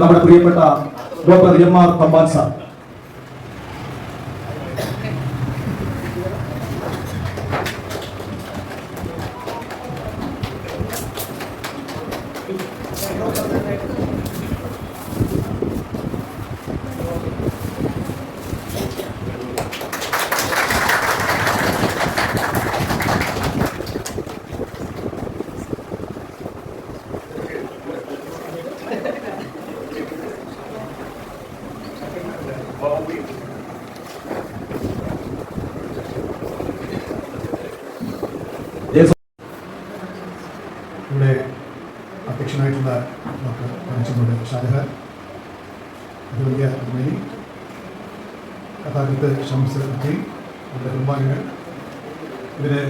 നമ്മുടെ പ്രിയപ്പെട്ട doctor എം.ആർ. Thampan sir. ഇവിടെ അധ്യക്ഷനായിട്ടുള്ള ഡോക്ടർ പനച്ചമൂട് ഷാജഹാൻ, അതുവലിയ മേരി, കഥാകൃത്ത് ഷംസ് അഖിൽ, അവരുടെ കുടുംബാംഗങ്ങൾ, ഇതിന്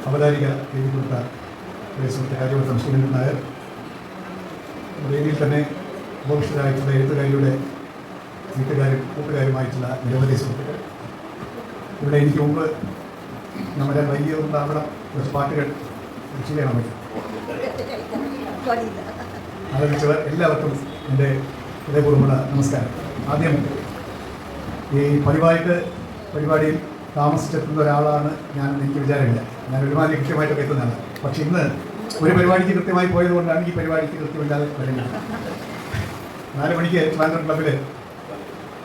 അവതാരിക എഴുതി കൊടുത്ത സുഹൃത്തെ കാര്യവർത്തം ശ്രീമൻ നായർ, വേദിയിൽ തന്നെ ഉപവിഷ്ടരായിട്ടുള്ള എഴുത്തുകാരിയുടെ വീട്ടുകാരും കൂട്ടുകാരുമായിട്ടുള്ള നിരവധി സുഹൃത്തുക്കൾ, ഇവിടെ എനിക്ക് മുമ്പ് നമ്മുടെ വൈകിയുണ്ടാവണം കുറച്ച് പാട്ടുകൾ ചെയ്യണം ആരംഭിച്ചവർ എല്ലാവർക്കും എൻ്റെ ഹൃദയപൂർവ്വമുള്ള നമസ്കാരം. ആദ്യം ഈ പരിപാടിയിൽ താമസിച്ചെത്തുന്ന ഒരാളാണ് ഞാനെന്ന് എനിക്ക് വിചാരമില്ല. ഞാൻ ഒരുമാതിരി കൃത്യമായിട്ടൊക്കെ എത്തുന്നതാണ്. പക്ഷെ ഇന്ന് ഒരു പരിപാടിക്ക് കൃത്യമായി പോയതുകൊണ്ടാണ് ഈ പരിപാടിക്ക് കൃത്യമില്ലാതെ വരുന്നത്. 4 മണിക്ക് ട്രാൻസ്ഫർ ക്ലബിൽ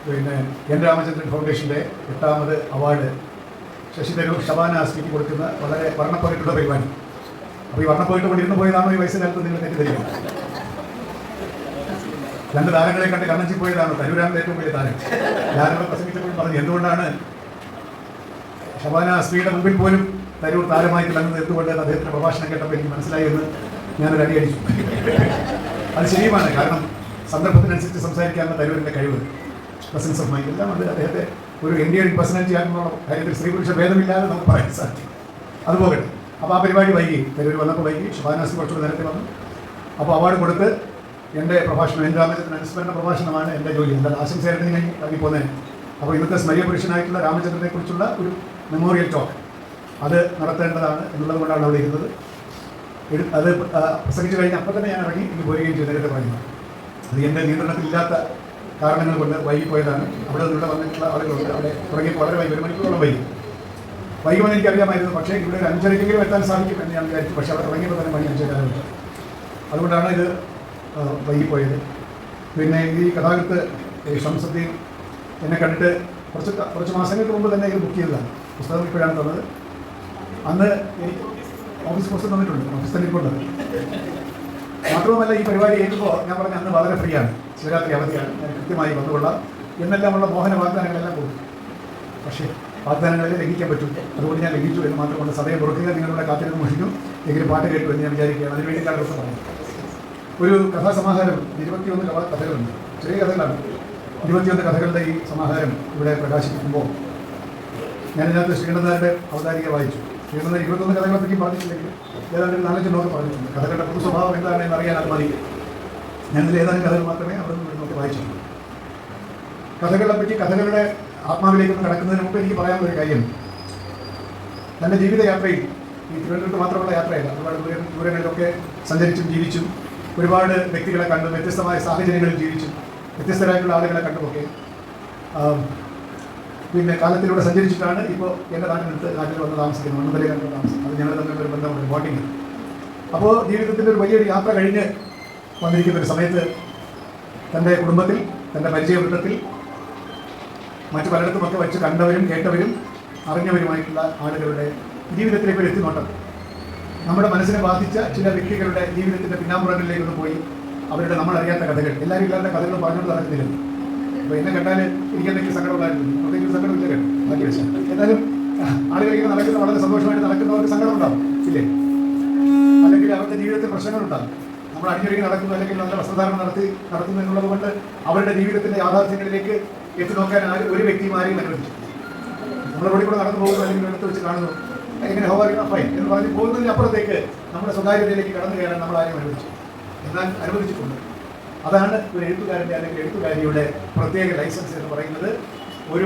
പിന്നെ എൻ രാമചന്ദ്രൻ ഫൗണ്ടേഷൻ്റെ 8ാമത് അവാർഡ് ശശി തരൂർ ഷബാന ആസ്മിക്ക് കൊടുക്കുന്ന വളരെ വർണ്ണപ്പോയിട്ടുള്ള പരിപാടി. അപ്പോൾ ഈ വർണ്ണപ്പോയിട്ട് കൊണ്ടിരുന്ന് പോയതാണോ ഈ വയസ്സുകാലത്ത് നിങ്ങൾ തെറ്റിദ്ധരിക്കണം? 2 താരങ്ങളെ കണ്ട് കണ്ണഞ്ചി പോയതാണോ? തരൂരാണ് ഏറ്റവും വലിയ താരം. ഞാനവിടെ പ്രസംഗിച്ചപ്പോൾ പറഞ്ഞു, എന്തുകൊണ്ടാണ് ഷബാന ആസ്മിയുടെ മുമ്പിൽ പോലും തരൂർ താരമായി തിളങ്ങുന്നത് എന്തുകൊണ്ട് അദ്ദേഹത്തിൻ്റെ പ്രഭാഷണം കേട്ടപ്പോൾ എനിക്ക് മനസ്സിലായി എന്ന് ഞാനൊരു അടി അടിച്ചു. അത് ശരിയുമാണ്. കാരണം സന്ദർഭത്തിനനുസരിച്ച് സംസാരിക്കാനുള്ള തരൂരിൻ്റെ കഴിവ്, പ്രസൻസ് ഓഫ് മൈൻഡ് എല്ലാം അത് അദ്ദേഹത്തെ ഒരു ഇന്ത്യൻ പേഴ്സണാലിറ്റി ആകുന്ന കാര്യത്തിൽ സ്ത്രീ പുരുഷ ഭേദമില്ലാതെ നമുക്ക് പറയാൻ സാധിക്കും. അതുപോകട്ടെ. അപ്പോൾ ആ പരിപാടി വൈകി, തരൂർ വന്നപ്പോൾ വൈകി. ഷബാനാസ് കുറച്ചുകൂടെ നേരത്തെ വന്നു. അപ്പോൾ അവാർഡ് കൊടുത്ത് എൻ്റെ പ്രഭാഷണം, എൻ രാമചന്ദ്രൻ അനുസ്മരണ പ്രഭാഷണമാണ് എൻ്റെ ജോലി. എന്താ ആശംസയായിരുന്നു ഞാൻ ഇറങ്ങിപ്പോന്നതിന്. അപ്പോൾ ഇന്നത്തെ സ്മരീയ പുരുഷനായിട്ടുള്ള രാമചന്ദ്രനെ കുറിച്ചുള്ള ഒരു മെമ്മോറിയൽ ടോക്ക് അത് നടത്തേണ്ടതാണ് എന്നുള്ളത് കൊണ്ടാണ് അവിടെ ഇരുന്നത്. അത് പ്രസംഗിച്ചു കഴിഞ്ഞ് അപ്പം തന്നെ ഞാൻ ഇറങ്ങി ഇനി പോരുകയും ചെയ്തു. നേരത്തെ പറയുന്നത് അത് എൻ്റെ നിയന്ത്രണത്തിലില്ലാത്ത കാരണങ്ങൾ കൊണ്ട് വൈകിപ്പോയതാണ്. അവിടെ നിന്നിവിടെ വന്നിട്ടുള്ള ആളുകളുണ്ട്. അവിടെ തുടങ്ങിയപ്പോൾ വളരെ വൈകി, 1 മണിക്കൂറോളം വൈകുമെന്ന് എനിക്കറിയാമായിരുന്നു. പക്ഷേ ഇവിടെ ഒരു 5:30 എത്താൻ സാധിക്കും എന്ന് ഞാൻ വിചാരിച്ചു. പക്ഷേ അവിടെ തുടങ്ങിയപ്പോൾ തന്നെ മണി 5:15. അതുകൊണ്ടാണ് ഇത് വൈകിപ്പോയത്. പിന്നെ ഈ കഥാകൃത്ത് ഷംസുദ്ദീൻ എന്നെ കണ്ടിട്ട് കുറച്ച് മാസങ്ങൾക്ക് മുമ്പ് തന്നെ ഇത് ബുക്ക് ചെയ്തതാണ്. പുസ്തകം ഇപ്പോഴാണ് തന്നത്. അന്ന് എനിക്ക് ഓഫീസ് പുസ്തകം തന്നിട്ടുണ്ട്, ഓഫീസ് തന്നെ ഇപ്പോൾ ഉണ്ട്. മാത്രവുമല്ല ഈ പരിപാടി ഏൽക്കുമ്പോൾ ഞാൻ പറഞ്ഞ അന്ന് വളരെ ഫ്രീ ആണ്, ശിവരാത്രി അവധിയാണ്, ഞാൻ കൃത്യമായി വന്നുകൊള്ളാം എന്നെല്ലാമുള്ള മോഹന വാഗ്ദാനങ്ങളെല്ലാം പോകും. പക്ഷേ വാഗ്ദാനങ്ങളെ ലംഘിക്കാൻ പറ്റും. അതുകൊണ്ട് ഞാൻ ലംഘിച്ചു എന്ന് മാത്രമല്ല, സദയം പുറക്കുക, നിങ്ങളുടെ കാത്തിരുന്ന് മോഷിക്കും, എങ്കിലും പാട്ട് കേട്ടു എന്ന് ഞാൻ വിചാരിക്കുകയാണ്. അതിന് വേണ്ടിയിട്ടാണ് ദിവസം പറഞ്ഞത്. ഒരു കഥാസമാഹാരം 21 കഥകളുണ്ട്, ചെറിയ കഥകളാണ്. 21 കഥകളുടെ ഈ സമാഹാരം ഇവിടെ പ്രകാശിപ്പിക്കുമ്പോൾ ഞാനിതിനകത്ത് ശ്രീകണ്ഠനാരുടെ അവതാരിക വായിച്ചു. ശ്രീകണ്ഠൻ 21 കഥകളെ പറ്റി പറഞ്ഞിട്ടില്ലെങ്കിൽ ഏതാണ്ട് 4-5 നോക്ക് പറഞ്ഞിട്ടുണ്ട്. കഥകളുടെ പൊതു സ്വഭാവം എന്താണ് എന്നറിയാൻ അത് മതി. ഞാനിതിൽ ഏതാനും കഥകൾ മാത്രമേ അവിടെ നിന്ന് നോക്കി വായിച്ചിട്ടുള്ളൂ. കഥകളെ പറ്റി, കഥകളുടെ ആത്മാവിലേക്കൊന്ന് കടക്കുന്നതിന് മുമ്പ് എനിക്ക് പറയാനുള്ള ഒരു കാര്യം, തൻ്റെ ജീവിതയാത്രയിൽ ഈ തിരുവനന്തപുരത്ത് മാത്രമുള്ള യാത്രയല്ല, ഒരുപാട് ദൂരങ്ങളിലൊക്കെ സഞ്ചരിച്ചും ജീവിച്ചും ഒരുപാട് വ്യക്തികളെ കണ്ടും വ്യത്യസ്തമായ സാഹചര്യങ്ങളിൽ ജീവിച്ചും വ്യത്യസ്തരായിട്ടുള്ള ആളുകളെ കണ്ടുമൊക്കെ പിന്നെ കാലത്തിലൂടെ സഞ്ചരിച്ചിട്ടാണ് ഇപ്പോൾ എൻ്റെ നാട്ടിൽ വന്ന് താമസിക്കുന്നത്. മണ്ണുതലയിലാണ് താമസം. അത് ഞങ്ങൾ തമ്മിലൊരു ബന്ധമുണ്ട്, ബോണ്ടിങ്. അപ്പോൾ ജീവിതത്തിൻ്റെ ഒരു വലിയൊരു യാത്ര കഴിഞ്ഞ് വന്നിരിക്കുന്ന ഒരു സമയത്ത് തൻ്റെ കുടുംബത്തിൽ, തൻ്റെ പരിചയവൃത്തത്തിൽ മറ്റു പലയിടത്തുമൊക്കെ വെച്ച് കണ്ടവരും കേട്ടവരും അറിഞ്ഞവരുമായിട്ടുള്ള ആളുകളുടെ ജീവിതത്തിലേക്ക് ഒരു എത്തിനോട്ടം, നമ്മുടെ മനസ്സിനെ ബാധിച്ച ചില വ്യക്തികളുടെ ജീവിതത്തിൻ്റെ പിന്നാമ്പുറങ്ങളിലേക്കൊന്ന് പോയി അവരുടെ നമ്മളറിയാത്ത കഥകൾ, എല്ലാവരും ഇല്ലാത്ത കഥകൾ പറഞ്ഞുകൊണ്ട് നടക്കുന്നില്ല. അപ്പോൾ എന്നെ കണ്ടാൽ എനിക്കെന്തെങ്കിലും സങ്കടമുണ്ടായിരുന്നു, പ്രത്യേകിച്ച് സങ്കടമില്ല കേട്ടോ, ബാക്കി വെച്ചാൽ. എന്നാലും ആളുകൾ ഇങ്ങനെ നടക്കുന്ന, വളരെ സന്തോഷമായിട്ട് നടക്കുന്നവർക്ക് സങ്കടം ഉണ്ടാവും ഇല്ലേ? അല്ലെങ്കിൽ അവരുടെ ജീവിതത്തിൽ പ്രശ്നങ്ങളുണ്ടാകും. നമ്മൾ അണിഞ്ഞൊരുങ്ങി നടക്കുന്നു, അല്ലെങ്കിൽ നല്ല വസ്ത്രധാരണം നടത്തുന്നു എന്നുള്ളത് കൊണ്ട് അവരുടെ ജീവിതത്തിൻ്റെ യാഥാർത്ഥ്യങ്ങളിലേക്ക് എത്തി നോക്കാൻ ഒരു വ്യക്തിയും ആരെയും അനുവദിച്ചു. നമ്മുടെ റോഡിൽ കൂടെ നടന്നു പോകുന്നു, അല്ലെങ്കിൽ എടുത്ത് വെച്ച് കാണുന്നു, എങ്ങനെ ഹോവാറിക്കുന്ന ഫൈൻ എന്ന് പറഞ്ഞ് പോകുന്നതിന് അപ്പുറത്തേക്ക് നമ്മുടെ സ്വകാര്യതയിലേക്ക് കടന്നു കയറാൻ നമ്മൾ ആരെയും അനുവദിച്ചു. എന്നാൽ അനുവദിച്ചിട്ടുണ്ട്. അതാണ് ഒരു എഴുത്തുകാരൻ്റെ അല്ലെങ്കിൽ എഴുത്തുകാരിയുടെ പ്രത്യേക ലൈസൻസ് എന്ന് പറയുന്നത്.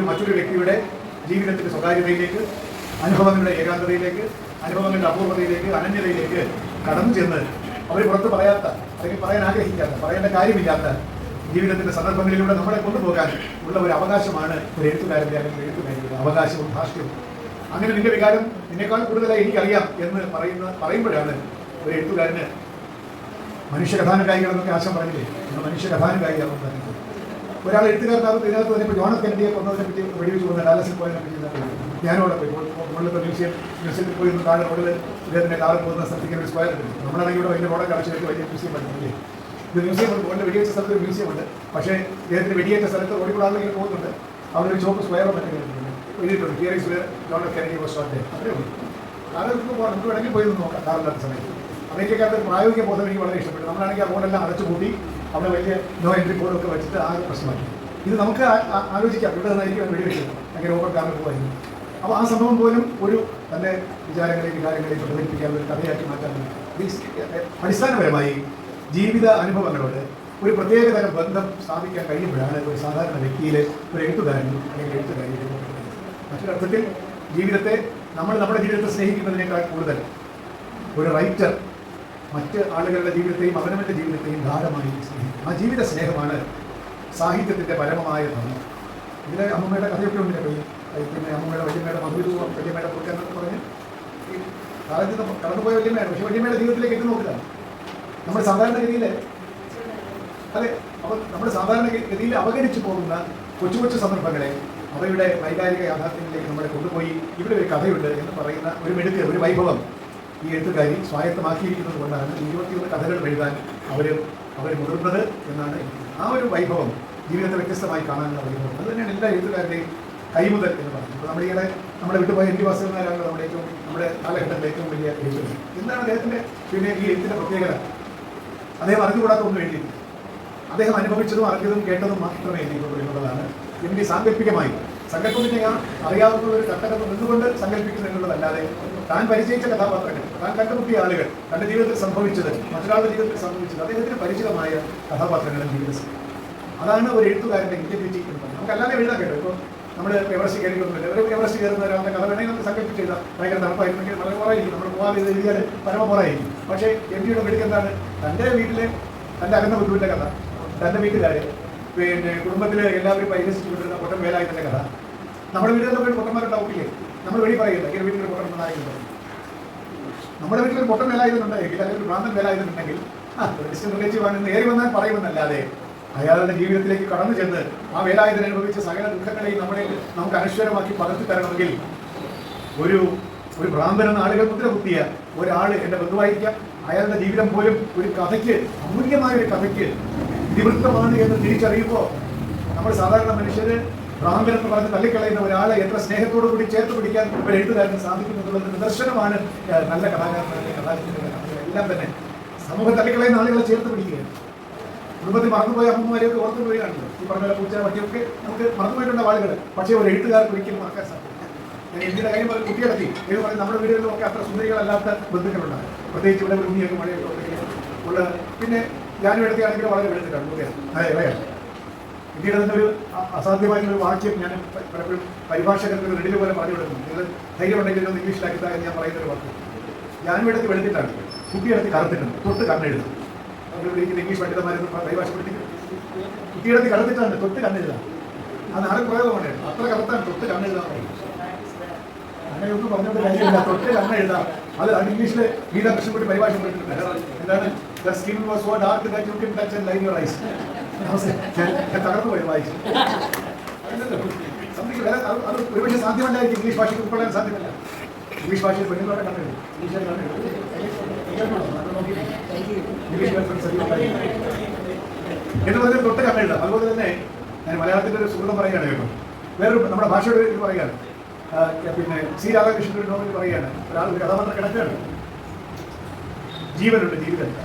മറ്റൊരു വ്യക്തിയുടെ ജീവിതത്തിൻ്റെ സ്വകാര്യതയിലേക്ക്, അനുഭവങ്ങളുടെ ഏകാന്തതയിലേക്ക്, അനുഭവങ്ങളുടെ അപൂർവതയിലേക്ക്, അനന്യതയിലേക്ക് കടന്നു ചെന്ന് അവർ പുറത്ത് പറയാത്ത, അല്ലെങ്കിൽ പറയാൻ ആഗ്രഹിക്കാത്ത, പറയേണ്ട കാര്യമില്ലാത്ത ജീവിതത്തിന്റെ സന്ദർഭങ്ങളിലൂടെ നമ്മളെ കൊണ്ടുപോകാൻ ഉള്ള ഒരു അവകാശമാണ് ഒരു എഴുത്തുകാരൻ്റെ അല്ലെങ്കിൽ എഴുത്തുകാരിയുടെ അവകാശവും ധാർഷ്ട്യവും. അങ്ങനെ നിന്റെ വികാരം നിന്നേക്കാൾ കൂടുതലായി എനിക്കറിയാം എന്ന് പറയുമ്പോഴാണ് ഒരു എഴുത്തുകാരന് മനുഷ്യകഥാനുകാരികൾ എന്നൊക്കെ ആശം പറഞ്ഞില്ലേ, മനുഷ്യ കഥാനുകാരികളെന്ന് പറഞ്ഞത്. ഒരാൾ എഴുത്തുകാരനാകും. ഇതിനകത്ത് തന്നെ ഇപ്പോൾ ജോൺ കെന്നഡിയെ കൊന്നതിനെ പറ്റി വെടിവെച്ച് കൊന്ന ഡാലസിൽ പോയതിനെ പറ്റി ഞാനോടെ പോയി മുകളിലത്തെ മ്യൂസിയത്തിൽ പോയി ഒന്ന് താഴെ റോഡിൽ ഇദ്ദേഹത്തിൻ്റെ കാറ് പോകുന്ന സ്ഥലത്തേക്ക് ഒരു സ്ക്വയർ ഉണ്ട്. നമ്മളാണെങ്കിൽ ഇവിടെ വലിയ റോഡൊക്കെ അടച്ചിട്ട് വലിയ മ്യൂസിയം പഠിക്കുന്നില്ലേ. ഇത് മ്യൂസിയം ഉണ്ട്, കൊണ്ട് വെടിവെച്ച സ്ഥലത്ത് ഒരു മ്യൂസിയം ഉണ്ട്. പക്ഷേ ഇദ്ദേഹത്തിന് വെടിയേറ്റ സ്ഥലത്ത് റോഡിൽ കൂടെ ആളുകൾ പോകുന്നുണ്ട്. അവിടെ ഒരു ചോപ്പ് സ്ക്വയറോ മറ്റേ എഴുതിയിട്ടുണ്ട്, here is wear John Kennedy was shot. അത്രേ ഉള്ളൂ. ആളുകൾക്ക് പോകാം, നമുക്ക് വേണമെങ്കിൽ പോയി നോക്കാം കാറില്ലാത്ത സമയത്ത്. അമേരിക്കക്കാരുടെ പ്രായോഗിക ബോധം എനിക്ക് വളരെ ഇഷ്ടപ്പെട്ടു. നമ്മളാണെങ്കിൽ ആ റോഡെല്ലാം അടച്ചുപൂട്ടി അവിടെ വലിയ നോ എൻട്രി ബോർഡൊക്കെ വെച്ചിട്ട് ആ പ്രശ്നമാക്കി. ഇത് നമുക്ക് ആലോചിക്കാം, ഇവിടെ നിന്നായിരിക്കും വെടിവെച്ചത്, അങ്ങനെ ഓപ്പൺ കാറിൽ പോകുമായിരുന്നു. അപ്പോൾ ആ സംഭവം പോലും ഒരു തൻ്റെ വിചാരങ്ങളെയും വികാരങ്ങളെയും പ്രതിഫലിപ്പിക്കാൻ ഒരു കഥയാക്കി മാറ്റാൻ അടിസ്ഥാനപരമായി ജീവിത അനുഭവങ്ങളോട് ഒരു പ്രത്യേകതരം ബന്ധം സ്ഥാപിക്കാൻ കഴിയുമ്പോഴാണ് ഒരു സാധാരണ വ്യക്തിയിൽ ഒരു എഴുത്തുകാരനും അല്ലെങ്കിൽ എഴുത്തുകാരിയുടെ മറ്റൊരർത്ഥത്തിൽ ജീവിതത്തെ നമ്മുടെ ജീവിതത്തെ സ്നേഹിക്കുന്നതിനേക്കാൾ കൂടുതൽ ഒരു റൈറ്റർ മറ്റ് ആളുകളുടെ ജീവിതത്തെയും അവനവൻ്റെ ജീവിതത്തെയും ധാരമായി സ്നേഹിക്കും. ആ ജീവിത സ്നേഹമാണ് സാഹിത്യത്തിൻ്റെ പരമമായ ധർമ്മം. ഇതിലെ അമ്മമ്മയുടെ കഥയൊക്കെ ഉണ്ട്. പിന്നെ അമ്മമ്മയുടെ വല്യമ്മയുടെ മധുരവും വല്യമ്മയുടെ കുറുക്കൻ എന്നൊക്കെ പറഞ്ഞ് ഈ കാലത്ത് കടന്നുപോയ വല്യമ്മയാണ്. പക്ഷേ വല്യമ്മയുടെ ജീവിതത്തിലേക്ക് എത്തി നോക്കുക നമ്മൾ സാധാരണഗതിയിൽ അതെ. അപ്പോൾ നമ്മൾ സാധാരണഗതിയിൽ അവഗണിച്ചു പോകുന്ന കൊച്ചു കൊച്ചു സന്ദർഭങ്ങളെ അവയുടെ വൈകാരിക യാഥാർത്ഥ്യങ്ങളിലേക്ക് നമ്മളെ കൊണ്ടുപോയി ഇവിടെ ഒരു കഥയുണ്ട് എന്ന് പറയുന്ന ഒരു മെടുക്ക്, ഒരു വൈഭവം ഈ എഴുത്തുകാരി സ്വായത്തമാക്കിയിരിക്കുന്നത് കൊണ്ടാണ് 21 കഥകൾ എഴുതാൻ അവർ മുതിർന്നത് എന്നാണ്. ആ ഒരു വൈഭവം ജീവിതത്തെ വ്യത്യസ്തമായി കാണാനുള്ള വൈഭവം അത് തന്നെയാണ് എല്ലാ എഴുത്തുകാരുടെയും കൈമുതൽ എന്ന് പറയുന്നത്. ഇപ്പോൾ നമ്മളെ വിട്ടുപോയ എം ടി വാസുദേവനാരാണ് നമ്മുടെ കാലഘട്ടത്തിലെ ഏറ്റവും വലിയ എഴുത്തുകാരൻ. എന്താണ് അദ്ദേഹത്തിൻ്റെ പിന്നെ ഈ എഴുത്തിൻ്റെ പ്രത്യേകത? അദ്ദേഹം അറിഞ്ഞുകൂടാത്ത ഒന്നും എഴുതിയില്ല. അദ്ദേഹം അനുഭവിച്ചതും അറിഞ്ഞതും കേട്ടതും മാത്രമേ എഴുതിയിട്ടുള്ളൂ എന്നുള്ളതാണ് എനിക്ക് സാങ്കല്പികമായി. സങ്കല്പം ഞാൻ അറിയാവുന്ന ഒരു ചട്ടകത്ത് നിന്നുകൊണ്ട് സങ്കല്പിക്കുന്നു എന്നുള്ളതല്ലാതെ താൻ പരിചയിച്ച കഥാപാത്രങ്ങൾ, താൻ കണ്ടുമുട്ടിയ ആളുകൾ, തൻ്റെ ജീവിതത്തിൽ സംഭവിച്ചത്, മറ്റൊരാളുടെ ജീവിതത്തിൽ സംഭവിച്ചത്, അദ്ദേഹത്തിന് പരിചിതമായ കഥാപാത്രങ്ങളും ജീവിതം. അതാണ് ഒരു എഴുത്തുകാരൻ്റെ ഇൻറ്റഗ്രിറ്റി എന്ന് പറയുന്നത്. നമുക്കല്ലാതെ എഴുതാൻ കേട്ടോ. ഇപ്പോൾ നമ്മൾ എവറസ്റ്റ് കയറിക്കൊന്നുമില്ല. ഒരു എവറസ്റ്റ് കയറുന്ന ഒരാളുടെ കഥ വേണമെങ്കിൽ നമുക്ക് സങ്കല്പിച്ചില്ല. ഭയങ്കര തണുപ്പായിരുന്നെങ്കിൽ വളരെ കുറവായിരിക്കും. നമ്മൾ പോകാതെ എഴുതിയാൽ പരമപോറായിരിക്കും. പക്ഷേ എം ജിയുടെ മെടുക്ക് എന്താണ്? തൻ്റെ വീട്ടിലെ തൻ്റെ അകന്ന ബന്ധുവിൻ്റെ കഥ, തൻ്റെ വീട്ടുകാർ, പിന്നെ കുടുംബത്തിൽ എല്ലാവരും പരിഹസിച്ചു കൊണ്ടിരുന്ന പൊട്ടൻ വേലായുധൻ്റെ കഥ. നമ്മുടെ വീടുകളിലൊക്കെ പൊട്ടന്മാരുണ്ടാവില്ലേ? നമ്മൾ വെളി പറയില്ല ഇങ്ങനെ വീട്ടിൽ പൊട്ടൻ ഉണ്ടായിരുന്നു. നമ്മുടെ വീട്ടിൽ പൊട്ടൻ വേലായുധനുണ്ടായിരിക്കും, അല്ലെങ്കിൽ ഒരു ഭ്രാന്തൻ വേലായുധനുണ്ടെങ്കിൽ ഒരു ഡിസ്റ്റന്റ് റിലേറ്റീവ് ആണെന്ന് ഏറി വന്നാൽ പറയുമെന്നല്ലാതെ അയാളുടെ ജീവിതത്തിലേക്ക് കടന്നു ചെന്ന് ആ വേലായുധൻ അനുഭവിച്ച സകല ദുഃഖങ്ങളെയും നമുക്ക് അനശ്വരമാക്കി പകർത്തി തരണമെങ്കിൽ ഒരു ഭ്രാന്തനെന്ന ആളുകൾ മുദ്ര കുത്തിയ ഒരാൾ എൻ്റെ ബന്ധുവായിരിക്കാം. അയാളുടെ ജീവിതം പോലും ഒരു കഥയ്ക്ക്, അമൂല്യമായ ഒരു കഥയ്ക്ക് ഇതിവൃത്തമാണ് എന്ന് തിരിച്ചറിയുമ്പോൾ നമ്മൾ സാധാരണ മനുഷ്യര് ഭ്രാന്തൻ എന്ന് പറഞ്ഞ് തള്ളിക്കളയുന്ന ഒരാളെ എത്ര സ്നേഹത്തോടു കൂടി ചേർത്ത് പിടിക്കാൻ ഒരു എഴുത്തുകാരന് സാധിക്കുന്നുള്ളത് നിദർശനമാണ്. നല്ല കഥാകാരനായ കഥാകൃത്തുക്കൾ എല്ലാം തന്നെ സമൂഹം തള്ളിക്കളയുന്ന ആളുകളെ ചേർത്ത് പിടിക്കുകയാണ്. കുടുംബത്തിൽ മറന്നുപോയ അമ്മമാരെയൊക്കെ ഓർത്തു പോവുകയാണല്ലോ. ഈ പറഞ്ഞ പൂച്ച പട്ടിയൊക്കെ നമുക്ക് മറന്നുപോയിട്ടുള്ള ആളുകൾ. പക്ഷേ ഒരു എഴുത്തുകാർക്ക് ഒരിക്കലും മറക്കാൻ സാധിക്കും. ഞാൻ എന്തിൻ്റെ കാര്യം പറഞ്ഞ് കുട്ടികളെത്തി എന്ന് പറയും. നമ്മുടെ വീടുകളിലൊക്കെ അത്ര സുന്ദരികളല്ലാത്ത ബന്ധുക്കളുണ്ടാകും. പ്രത്യേകിച്ച് ഇവിടെ ഭൂമിയൊക്കെ മഴയൊക്കെ ഉള്ള. പിന്നെ ഞാനും എടുക്കുകയാണെങ്കിൽ വളരെ വെളുത്തിട്ടാണ് കുട്ടിയാണ്. അതെ ഇവയാണ്. പിന്നീട് അതിൻ്റെ ഒരു അസാധ്യമായിട്ടുള്ള വാക്യം ഞാൻ പലപ്പോഴും പരിഭാഷകർക്ക് റെഡിൽ പോലെ പറഞ്ഞു കൊടുക്കുന്നു. നിങ്ങൾ ധൈര്യമുണ്ടെങ്കിൽ ഒന്ന് ഇംഗ്ലീഷിലാക്കി എന്ന് ഞാൻ പറയുന്നൊരു വാക്ക്. ഞാനും എടുത്ത് വെളുത്തിട്ടാണ്, കുട്ടിയെടുത്ത് കറുത്തിട്ടുണ്ട്, തൊട്ട് കണ്ണെഴുതാം. ഇംഗ്ലീഷ് പണ്ഡിതന്മാരും പരിഭാഷ പഠിപ്പിക്കും. കുട്ടിയെടുത്ത് കറുത്തിട്ടാണ്, തൊട്ട് കണ്ണെഴുതാം. അത് നാളെ പ്രയോഗമാണ്. അത്ര കറുത്താണ്, തൊട്ട് കണ്ണെഴുതാൻ പറയും. അങ്ങനെയൊന്നും പറഞ്ഞുകൊണ്ട് കാര്യമില്ല. തൊട്ട് കണ്ണെഴുതാം. അത് ഇംഗ്ലീഷിൽ ഗീതാ കൃഷ്ണൻകുട്ടി പരിഭാഷ പഠിപ്പിക്കുന്നത് എന്താണ്? The skin was so dark that you can touch and line your eyes. തകർന്നു പോയി വായിച്ചു. അത് ഒരുപക്ഷെ സാധ്യമല്ലായിരിക്കും. ഇംഗ്ലീഷ് ഭാഷയ്ക്ക് ഉൾക്കൊള്ളാൻ സാധ്യമല്ല. ഇംഗ്ലീഷ് ഭാഷയിൽ പെണ്ണുങ്ങളോടെ കണ്ടെഴുതും. ഇംഗ്ലീഷ് എന്ന് പറഞ്ഞാൽ തൊട്ട് കണ്ണെഴുതാം. അതുപോലെ തന്നെ ഞാൻ മലയാളത്തിൻ്റെ ഒരു സുഹൃത്തം പറയുകയാണ് കേട്ടോ. വേറൊരു നമ്മുടെ ഭാഷയുടെ ഇത് പറയുകയാണ്. പിന്നെ സി രാധാകൃഷ്ണൻ ഒരു നോവൽ പറയുകയാണ്. ഒരാൾ ഒരു കഥാപാത്രം കിടക്കുകയാണ്, ജീവനുണ്ട്, ജീവിതമില്ല.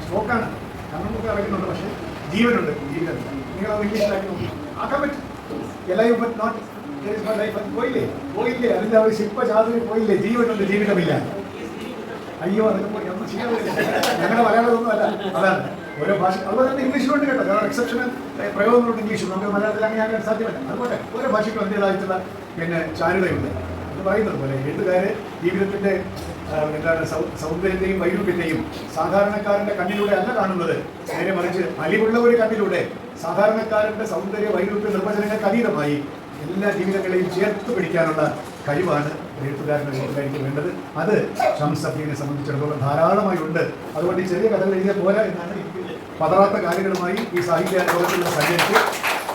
സ്ട്രോക്കാണ്, കണ്ണൊക്കെ അറിയുന്നുണ്ട്, പക്ഷേ ജീവനുണ്ട്, ജീവിതമില്ല. നിങ്ങളത് ഇംഗ്ലീഷിലാക്കി നോക്കി ആക്കാൻ പറ്റും. Life but not life. പോയില്ലേ അതിൻ്റെ അവർ ശില്പചാതുരി പോയില്ലേ. ജീവനുണ്ട്, ജീവിതമില്ല. അയ്യോ അതൊക്കെ പോയി ഒന്നും ചെയ്യാറില്ല. ഞങ്ങളുടെ മലയാളമൊന്നും അല്ല. അതാണ് ഓരോ ഭാഷ. അതുപോലെ തന്നെ ഇംഗ്ലീഷിലുണ്ട് കേട്ടോ. കാരണം എക്സെപ്ഷണൽ പ്രയോഗങ്ങളുണ്ട് ഇംഗ്ലീഷിൽ. നമുക്ക് മലയാളത്തിൽ അങ്ങനെ ആക്കാൻ സാധ്യമല്ല. അതുപോലെ ഓരോ ഭാഷയ്ക്കും അതിൻ്റെതായിട്ടുള്ള പിന്നെ ചാരുതയുണ്ട് എന്ന് പറയുന്നത് പോലെ എഴുത്തുകാർ ജീവിതത്തിൻ്റെ എന്താണ് സൗന്ദര്യത്തെയും വൈരൂപ്യത്തെയും സാധാരണക്കാരൻ്റെ കണ്ണിലൂടെ അല്ല കാണുന്നത്, നേരെ മറിച്ച് അലിവുള്ള ഒരു കണ്ണിലൂടെ സാധാരണക്കാരൻ്റെ സൗന്ദര്യ വൈരൂപ്യ നിർവചനങ്ങൾക്ക് അതീതമായി എല്ലാ ജീവിതങ്ങളെയും ചേർത്ത് പിടിക്കാനുള്ള കഴിവാണ് എഴുത്തുകാരന് വേണ്ടത്. അത് ഷംസ് സഫീനെ സംബന്ധിച്ചിടത്തോളം ധാരാളമായി ഉണ്ട്. അതുകൊണ്ട് ഈ ചെറിയ കഥകൾ എഴുതിയ പോരാ എന്നാണ് എനിക്ക് പതറാത്ത കാര്യങ്ങളുമായി ഈ സാഹിത്യ ലോകത്തിൽ സഞ്ചരിച്ച്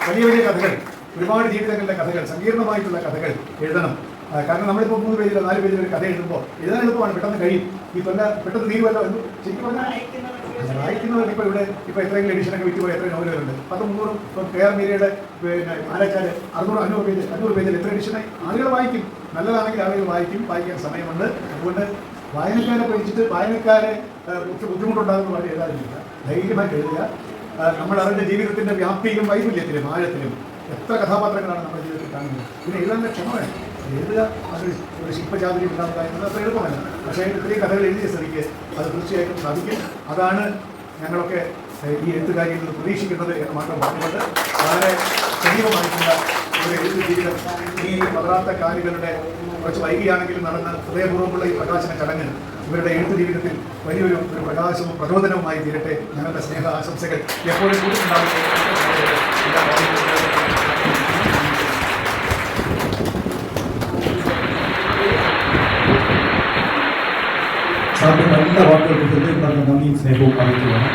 വലിയ വലിയ കഥകൾ, ഒരുപാട് ജീവിതങ്ങളുടെ കഥകൾ, സങ്കീർണമായിട്ടുള്ള കഥകൾ എഴുതണം. കാരണം നമ്മളിപ്പോൾ 3 പേജിലോ 4 പേജിലോ ഒരു കഥ എഴുതുമ്പോൾ എഴുതാൻ എളുപ്പമാണ്, പെട്ടെന്ന് കഴിയും. ഈ പെട്ടെന്ന് തീരുമല്ലോ എന്ന് ശരിക്കും പറഞ്ഞാൽ വായിക്കുന്നവർ ഇപ്പോൾ എത്രയെങ്കിലും എഡിഷനൊക്കെ വിറ്റുപോയി എത്ര നോവലുകളുണ്ട്. 100-300 ഇപ്പോൾ കെ ആർ മീരയുടെ ആരാച്ചാൽ 600-500 പേജിൽ എത്ര എഡിഷനായി ആളുകൾ വായിക്കും. നല്ലതാണെങ്കിൽ ആളുകൾ വായിക്കാൻ സമയമുണ്ട്. അതുകൊണ്ട് വായനക്കാരെ പഠിച്ചിട്ട് വായനക്കാരെ ബുദ്ധിമുട്ടുണ്ടാകുന്ന പോലെ എഴുതാതിരിക്കുക, ധൈര്യമായിട്ട് എഴുതുക. നമ്മൾ അവരുടെ ജീവിതത്തിൻ്റെ വ്യാപ്തിയിലും വൈകുല്യത്തിലും ആഴത്തിലും എത്ര കഥാപാത്രങ്ങളാണ് നമ്മുടെ ജീവിതത്തിൽ കാണുന്നത്. പിന്നെ എഴുതാനുള്ള ക്ഷമ വേണം. എഴുതുക ഒരു ശില്പചാതുര്യം ഉണ്ടാവുക എന്നത് അത്ര എളുപ്പമല്ല. പക്ഷേ ഇത്രയും കഥകൾ എഴുതിയ സ്ഥിതിക്ക് അത് തീർച്ചയായിട്ടും സാധിക്കും. അതാണ് ഞങ്ങളൊക്കെ ഈ എഴുത്തുകാരിയിൽ നിന്ന് പ്രതീക്ഷിക്കുന്നത് എന്ന് മാത്രം പറഞ്ഞുകൊണ്ട് വളരെ സജീവമായിട്ടുള്ള ഒരു എഴുത്ത് ജീവിതം ഈ പതറാത്ത കാലുകളുടെ കുറച്ച് വൈകിയാണെങ്കിലും നടന്ന ഹൃദയപൂർവ്വമുള്ള ഈ പ്രകാശന ചടങ്ങ് ഇവരുടെ എഴുത്ത് ജീവിതത്തിൽ വലിയൊരു പ്രകാശവും പ്രചോദനവുമായി തീരട്ടെ. ഞങ്ങളുടെ സ്നേഹ ആശംസകൾ എപ്പോഴും കൂട്ടുണ്ടാവുക. സാറിന്റെ നല്ല വാക്കുകൾക്ക് ഹൃദയം പറഞ്ഞ നന്ദിയും സ്നേഹവും അറിയിക്കുകയാണ്.